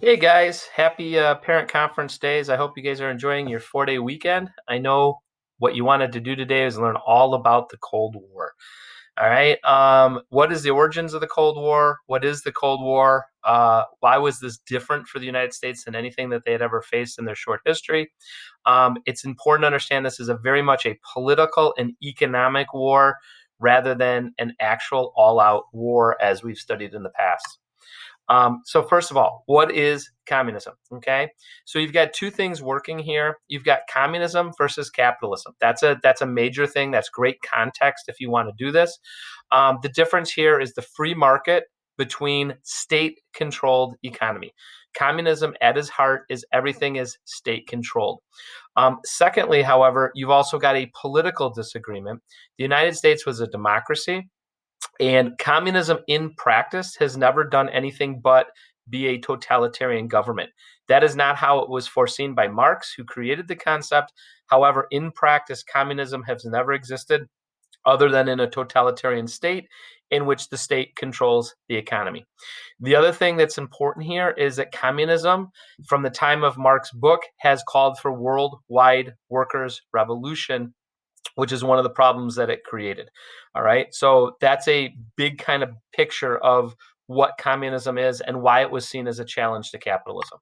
Hey guys, happy parent conference days. I hope you guys are enjoying your 4-day weekend. I know what you wanted to do today is learn all about the Cold War. All right. What is the origins of the Cold War? What is the Cold War? Why was this different for the United States than anything that they had ever faced in their short history? It's important to understand this is a very much a political and economic war rather than an actual all-out war as we've studied in the past. So first of all, what is communism? Okay, so you've got two things working here. You've got communism versus capitalism. That's a major thing. That's great context if you want to do this. The difference here is the free market between state-controlled economy. Communism, at its heart, is everything is state-controlled. Secondly, however, you've also got a political disagreement. The United States was a democracy. And communism in practice has never done anything but be a totalitarian government. That is not how it was foreseen by Marx, who created the concept. However, in practice, communism has never existed other than in a totalitarian state in which the state controls the economy. The other thing that's important here is that communism, from the time of Marx's book, has called for worldwide workers' revolution, which is one of the problems that it created. All right. So that's a big kind of picture of what communism is and why it was seen as a challenge to capitalism.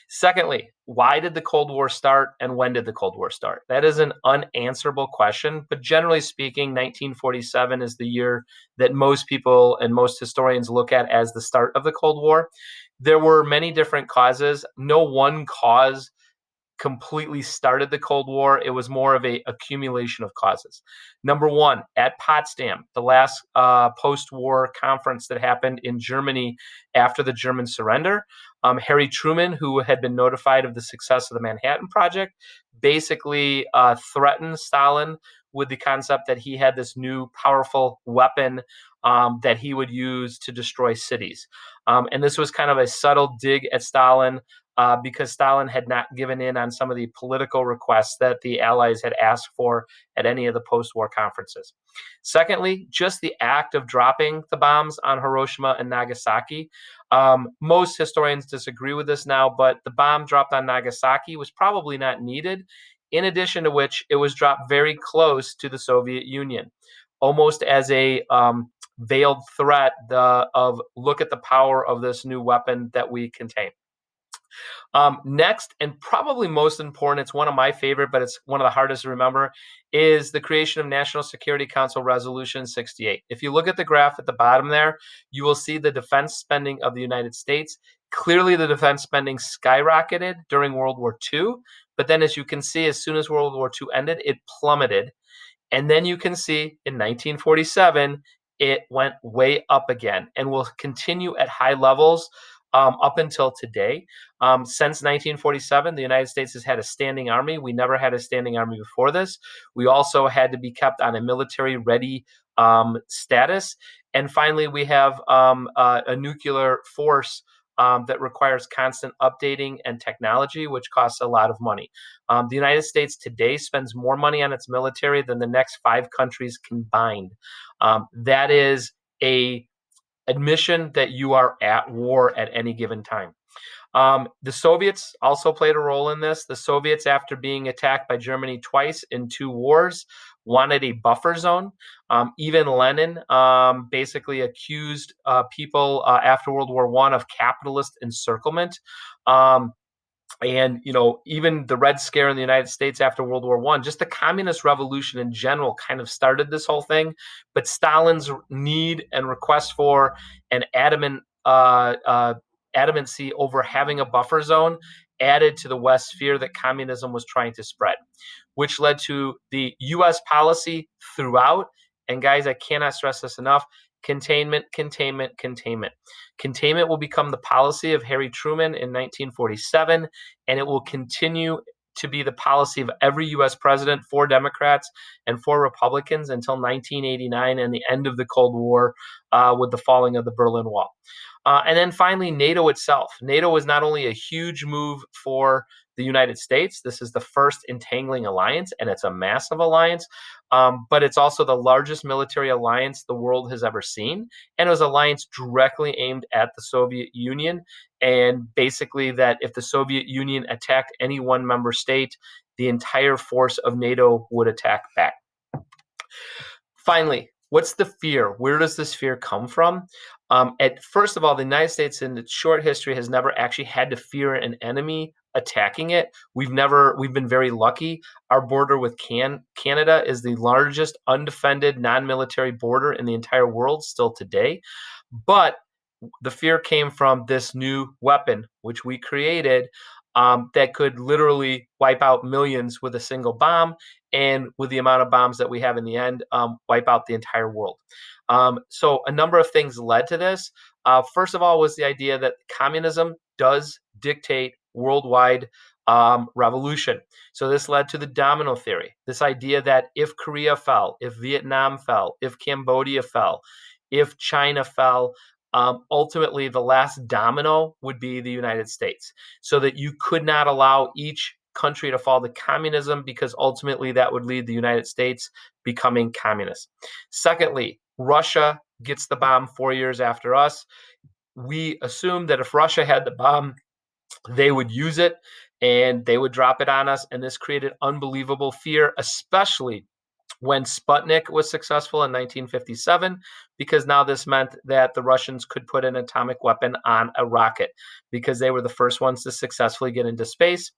Secondly, why did the Cold War start and when did the Cold War start? That is an unanswerable question, but generally speaking, 1947 is the year that most people and most historians look at as the start of the Cold War. There were many different causes. No one cause completely started the Cold War. It was more of a accumulation of causes. Number one, at Potsdam, the last post-war conference that happened in Germany after the German surrender, Harry Truman, who had been notified of the success of the Manhattan Project, basically threatened Stalin with the concept that he had this new powerful weapon that he would use to destroy cities. And this was kind of a subtle dig at Stalin, because Stalin had not given in on some of the political requests that the Allies had asked for at any of the post-war conferences. Secondly, just the act of dropping the bombs on Hiroshima and Nagasaki. Most historians disagree with this now, but the bomb dropped on Nagasaki was probably not needed. In addition to which, it was dropped very close to the Soviet Union, almost as a veiled threat of look at the power of this new weapon that we contain. Next, and probably most important, it's one of my favorite, but it's one of the hardest to remember, is the creation of National Security Council Resolution 68. If you look at the graph at the bottom there, you will see the defense spending of the United States. Clearly, the defense spending skyrocketed during World War II, but then as you can see, as soon as World War II ended, it plummeted. And then you can see in 1947, it went way up again and will continue at high levels up until today. Since 1947, the United States has had a standing army. We never had a standing army before this. We also had to be kept on a military ready status. And finally, we have a nuclear force that requires constant updating and technology, which costs a lot of money. The United States today spends more money on its military than the next 5 countries combined. That is a admission that you are at war at any given time. The Soviets also played a role in this. The Soviets, after being attacked by Germany twice in 2 wars, wanted a buffer zone. Even Lenin basically accused people after World War I of capitalist encirclement. And even the Red Scare in the United States after World War I, just the communist revolution in general kind of started this whole thing. But Stalin's need and request for an adamancy over having a buffer zone added to the West's fear that communism was trying to spread, which led to the U.S. policy throughout. And guys, I cannot stress this enough: containment, containment, containment. Containment will become the policy of Harry Truman in 1947, and it will continue to be the policy of every U.S. president for Democrats and for Republicans until 1989 and the end of the Cold War with the falling of the Berlin Wall. And then finally, NATO itself. NATO was not only a huge move for the United States. This is the first entangling alliance, and it's a massive alliance. But it's also the largest military alliance the world has ever seen. And it was an alliance directly aimed at the Soviet Union. And basically, that if the Soviet Union attacked any one member state, the entire force of NATO would attack back. Finally, what's the fear? Where does this fear come from? First of all, the United States in its short history has never actually had to fear an enemy attacking it. We've been very lucky. Our border with Canada is the largest undefended non-military border in the entire world still today. But the fear came from this new weapon, which we created, that could literally wipe out millions with a single bomb, and with the amount of bombs that we have in the end, wipe out the entire world. So a number of things led to this. First of all was the idea that communism does dictate worldwide revolution. So this led to the domino theory, this idea that if Korea fell, if Vietnam fell, if Cambodia fell, if China fell, ultimately the last domino would be the United States, so that you could not allow each country to fall to communism, because ultimately that would lead the United States becoming communist. Secondly, Russia gets the bomb 4 years after us. We assumed that if Russia had the bomb, they would use it and they would drop it on us. And this created unbelievable fear, especially when Sputnik was successful in 1957, because now this meant that the Russians could put an atomic weapon on a rocket, because they were the first ones to successfully get into space.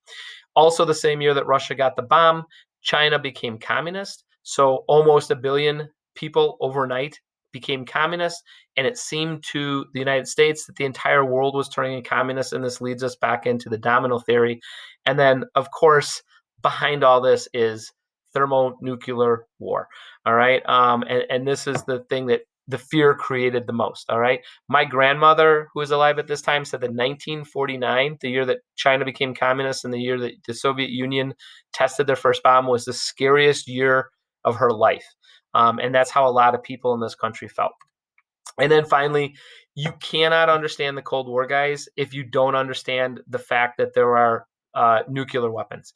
Also, the same year that Russia got the bomb, China became communist. So almost 1 billion people overnight became communist. And it seemed to the United States that the entire world was turning communist. And this leads us back into the domino theory. And then, of course, behind all this is thermonuclear war. All right. And this is the thing that the fear created the most. All right. My grandmother, who was alive at this time, said that 1949, the year that China became communist and the year that the Soviet Union tested their first bomb, was the scariest year of her life. And that's how a lot of people in this country felt. And then finally, you cannot understand the Cold War, guys, if you don't understand the fact that there are nuclear weapons.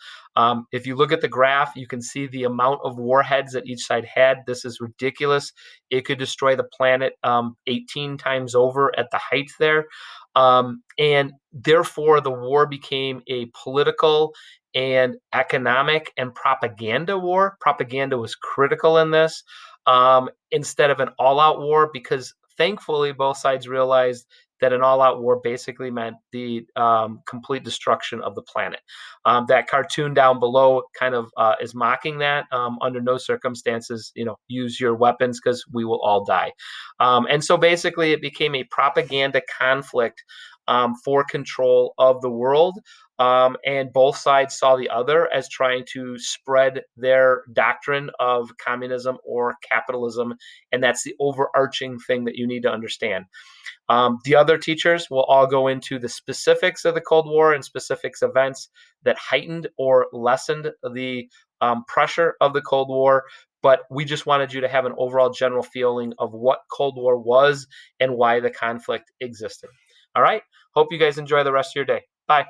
If you look at the graph, you can see the amount of warheads that each side had. This is ridiculous. It could destroy the planet 18 times over at the height there. And therefore, the war became a political and economic and propaganda war. Propaganda was critical in this, instead of an all-out war, because thankfully both sides realized that an all-out war basically meant the complete destruction of the planet. That cartoon down below kind of is mocking that. Under no circumstances, use your weapons, because we will all die. And so basically it became a propaganda conflict for control of the world. And both sides saw the other as trying to spread their doctrine of communism or capitalism. And that's the overarching thing that you need to understand. The other teachers will all go into the specifics of the Cold War and specifics events that heightened or lessened the pressure of the Cold War. But we just wanted you to have an overall general feeling of what Cold War was and why the conflict existed. All right. Hope you guys enjoy the rest of your day. Bye.